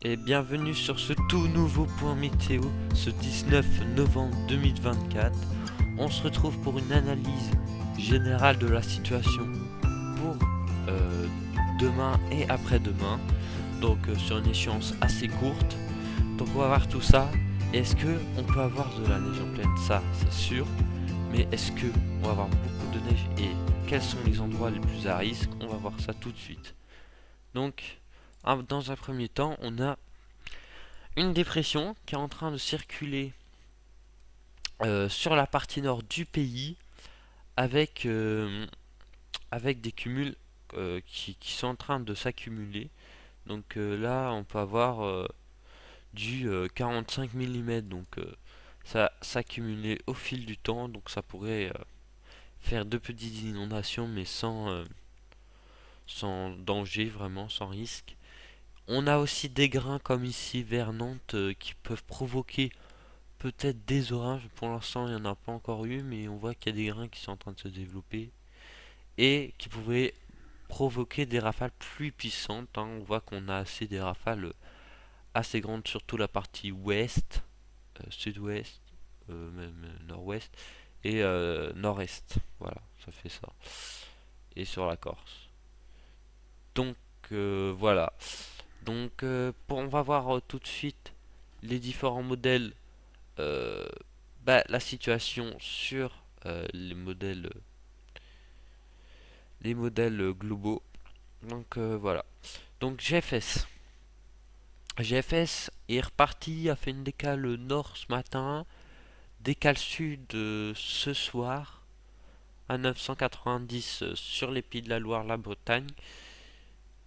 et bienvenue sur ce tout nouveau point météo, ce 19 novembre 2024. On se retrouve pour une analyse générale de la situation pour demain et après-demain, donc sur une échéance assez courte. Donc on va voir tout ça. Est-ce que on peut avoir de la neige en pleine? Ça, c'est sûr. Mais est-ce que on va avoir beaucoup de neige et quels sont les endroits les plus à risque? On va voir ça tout de suite. Donc, dans un premier temps, on a une dépression qui est en train de circuler sur la partie nord du pays avec, avec des cumuls qui sont en train de s'accumuler. Donc là, on peut avoir du 45 mm. Donc ça s'accumuler au fil du temps. Donc ça pourrait faire de petites inondations, mais sans danger, vraiment, sans risque. On a aussi des grains comme ici vers Nantes qui peuvent provoquer peut-être des orages. Pour l'instant, il n'y en a pas encore eu, mais on voit qu'il y a des grains qui sont en train de se développer et qui pourraient provoquer des rafales plus puissantes, hein. On voit qu'on a assez des rafales assez grandes, surtout la partie ouest, sud-ouest, même nord-ouest et nord-est. Voilà, ça fait ça. Et sur la Corse. Donc voilà. Donc on va voir tout de suite les différents modèles, euh, la situation sur les modèles globaux. Donc voilà. Donc GFS. GFS est reparti, a fait une décale nord ce matin, décale sud ce soir à 990 sur les Pays de la Loire, la Bretagne.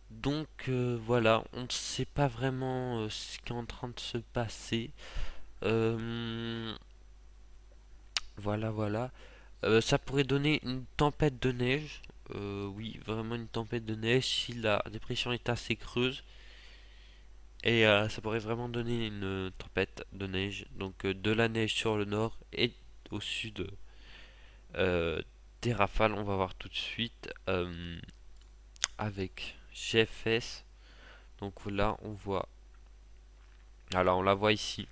Donc voilà, on ne sait pas vraiment ce qui est en train de se passer. Euh, voilà. Ça pourrait donner une tempête de neige. Oui, vraiment une tempête de neige si la dépression est assez creuse. Et ça pourrait vraiment donner une tempête de neige. Donc de la neige sur le nord et au sud euh, des rafales. On va voir tout de suite avec GFS. Donc là on voit. Alors on la voit ici.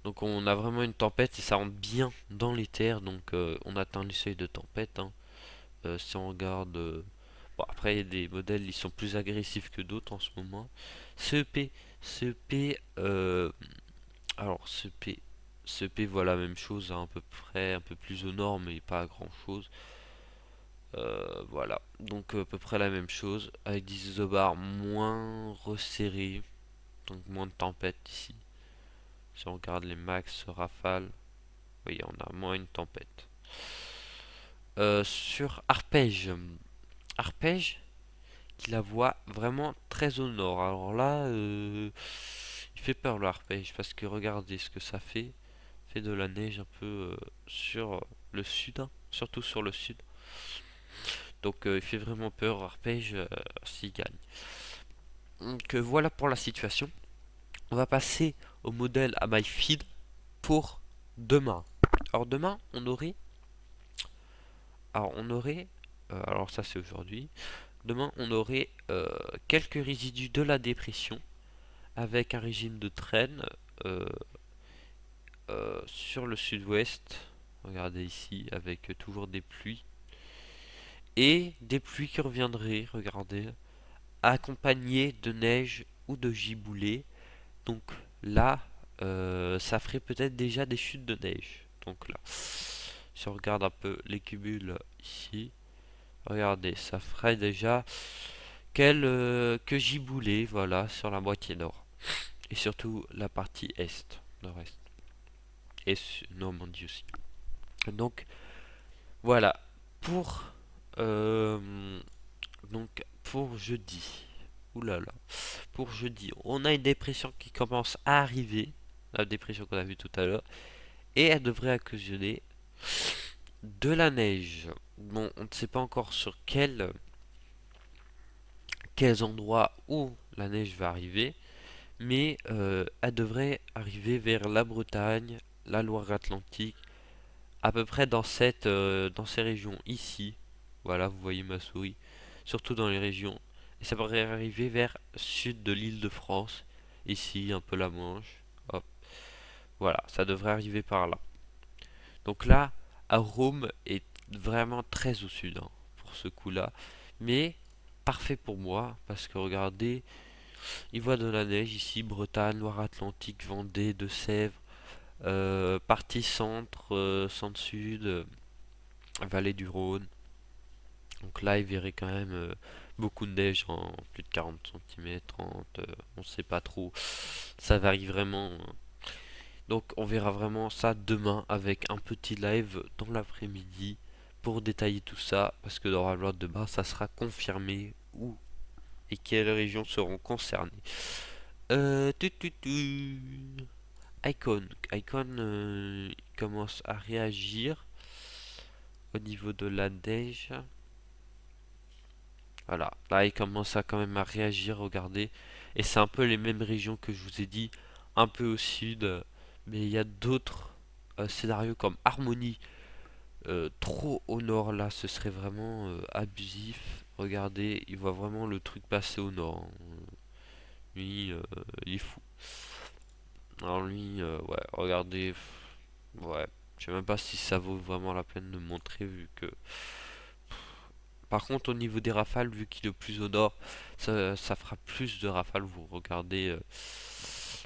Donc on a vraiment une tempête et ça rentre bien dans les terres. Donc on atteint les seuils de tempête, hein. Si on regarde. Bon, après, il y a des modèles ils sont plus agressifs que d'autres en ce moment. CEP. CEP. Alors, CEP, voilà, même chose, hein, à peu près, un peu plus au nord, mais pas grand chose. Voilà. Donc, à peu près la même chose. Avec des isobars moins resserrés. Donc, moins de tempête ici. Si on regarde les max rafales, oui, on a moins une tempête. Sur Arpège. Arpège, qui la voit vraiment très au nord. Alors là, il fait peur le arpège parce que regardez ce que ça fait. Fait de la neige un peu sur le sud, hein, surtout sur le sud. Donc il fait vraiment peur arpège s'il gagne. Donc voilà pour la situation. On va passer au modèle à my feed pour demain. Alors demain, alors ça c'est aujourd'hui. Demain, on aurait quelques résidus de la dépression avec un régime de traîne euh, sur le sud-ouest. Regardez ici, avec toujours des pluies. Et des pluies qui reviendraient, regardez, accompagnées de neige ou de giboulées. Donc là, ça ferait peut-être déjà des chutes de neige. Donc là, si on regarde un peu les cumuls ici, regardez, ça ferait déjà que giboulées, voilà, sur la moitié nord. Et surtout la partie est, nord-est. Et Normandie aussi. Donc voilà, pour euh, pour jeudi. Ouh là là. Pour jeudi, on a une dépression qui commence à arriver, la dépression qu'on a vue tout à l'heure, et elle devrait occasionner de la neige. Bon, on ne sait pas encore sur quels endroits où la neige va arriver, mais elle devrait arriver vers la Bretagne, la Loire-Atlantique, à peu près dans ces régions ici. Voilà, vous voyez ma souris. Surtout dans les régions et ça devrait arriver vers sud de l'île de France, ici un peu la Manche. Hop, voilà, ça devrait arriver par là. Donc là, Rome est vraiment très au sud hein, pour ce coup-là, mais parfait pour moi parce que regardez, il voit de la neige ici, Bretagne, Loire-Atlantique, Vendée, Deux-Sèvres, partie centre, centre-sud, vallée du Rhône. Donc là, il verrait quand même beaucoup de neige en plus de 40 cm, 30, on sait pas trop. Ça varie vraiment, hein. Donc on verra vraiment ça demain avec un petit live dans l'après-midi pour détailler tout ça parce que dans la loi de base ça sera confirmé où et quelles régions seront concernées. Tu. Icon il commence à réagir au niveau de la neige. Voilà, là il commence à quand même à réagir, regardez. Et c'est un peu les mêmes régions que je vous ai dit, un peu au sud. Mais il y a d'autres scénarios comme Harmonie. Trop au nord là, ce serait vraiment abusif. Regardez, il voit vraiment le truc passer au nord, hein. Lui, il est fou. Alors lui, ouais, regardez, ouais, je sais même pas si ça vaut vraiment la peine de montrer vu que. Par contre, au niveau des rafales, vu qu'il est plus au nord, ça fera plus de rafales. Vous regardez,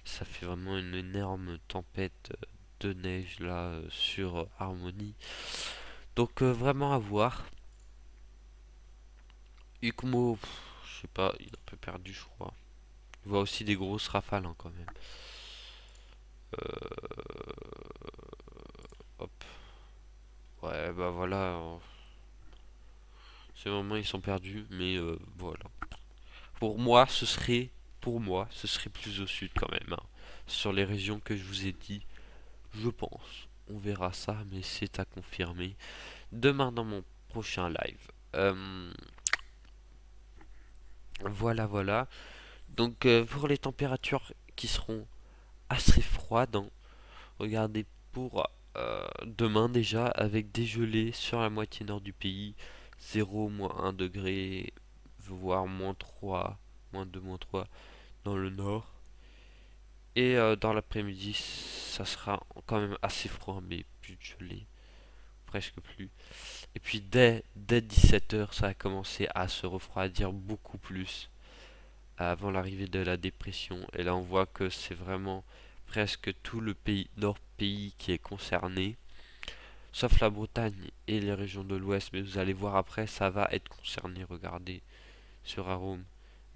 ça fait vraiment une énorme tempête de neige là sur Harmonie. Donc vraiment à voir. Iquemo, je sais pas, il est un peu perdu, je crois. Il voit aussi des grosses rafales hein, quand même. Hop. Ouais, bah voilà. Ces moments ils sont perdus, mais voilà. Pour moi, ce serait plus au sud quand même, hein. Sur les régions que je vous ai dit, je pense. On verra ça, mais c'est à confirmer demain dans mon prochain live. Euh, voilà. Donc pour les températures qui seront assez froides, hein, regardez pour demain déjà avec des gelées sur la moitié nord du pays, 0, -1 degré, voire -3, -2, -3 dans le nord. Et dans l'après-midi, ça sera quand même assez froid, mais plus de gelée, presque plus. Et puis dès 17 h, ça a commencé à se refroidir beaucoup plus avant l'arrivée de la dépression. Et là, on voit que c'est vraiment presque tout le pays, nord-pays qui est concerné, sauf la Bretagne et les régions de l'ouest. Mais vous allez voir après, ça va être concerné. Regardez sur Arôme.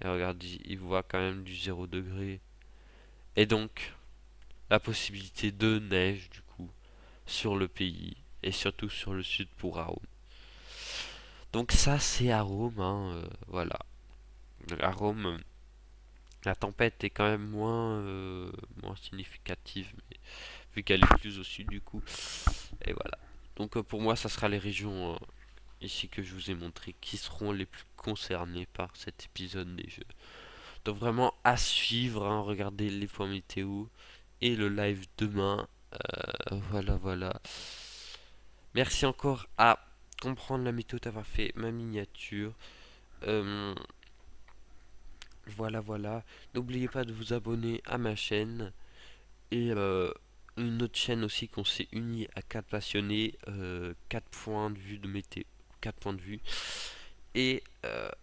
Et regardez, il voit quand même du 0 degré. Et donc, la possibilité de neige, du coup, sur le pays. Et surtout sur le sud pour Arôme. Donc ça, c'est Arôme, hein, voilà. Arôme, la tempête est quand même moins significative, mais vu qu'elle est plus au sud du coup. Et voilà. Donc pour moi, ça sera les régions ici que je vous ai montré qui seront les plus concernées par cet épisode des jeux. Donc vraiment à suivre, hein, regardez les points météo et le live demain. Voilà. Merci encore à comprendre la méthode d'avoir fait ma miniature. Euh, voilà. N'oubliez pas de vous abonner à ma chaîne et une autre chaîne aussi qu'on s'est unis à 4 passionnés, 4 points de vue de météo, 4 points de vue. Et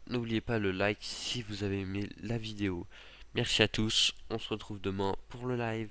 n'oubliez pas le like si vous avez aimé la vidéo. Merci à tous, on se retrouve demain pour le live.